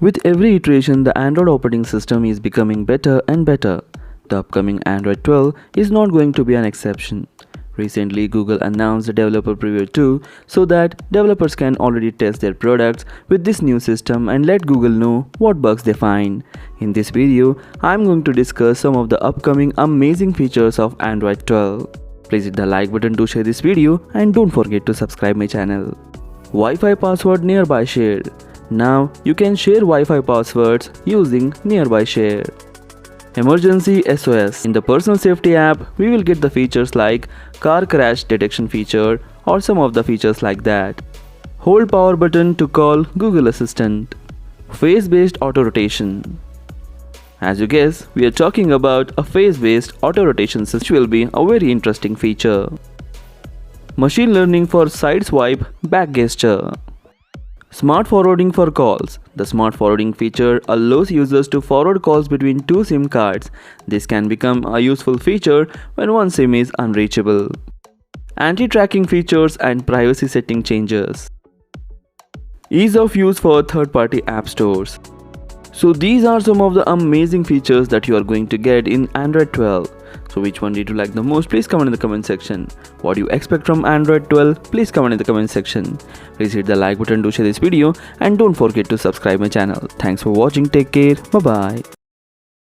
With every iteration, the Android operating system is becoming better and better. The upcoming Android 12 is not going to be an exception. Recently, Google announced the developer preview 2 so that developers can already test their products with this new system and let Google know what bugs they find. In this video, I'm going to discuss some of the upcoming amazing features of Android 12. Please hit the like button to share this video and don't forget to subscribe my channel. Wi-Fi password nearby share. Now you can share Wi-Fi passwords using nearby share. Emergency SOS. In the personal safety app, we will get the features like car crash detection feature or some of the features like that. Hold power button to call Google Assistant. Face-based auto rotation. As you guess, we are talking about a face-based auto rotation system, which will be a very interesting feature. Machine learning for side swipe back gesture. Smart forwarding for calls. The smart forwarding feature allows users to forward calls between two SIM cards. This can become a useful feature when one SIM is unreachable. Anti-tracking features and privacy setting changes. Ease of use for third-party app stores. So these are some of the amazing features that you are going to get in Android 12. So which one did you like the most? Please comment in the comment section. What do you expect from Android 12? Please comment in the comment section. Please hit the like button to share this video and don't forget to subscribe my channel. Thanks for watching. Take care. Bye bye.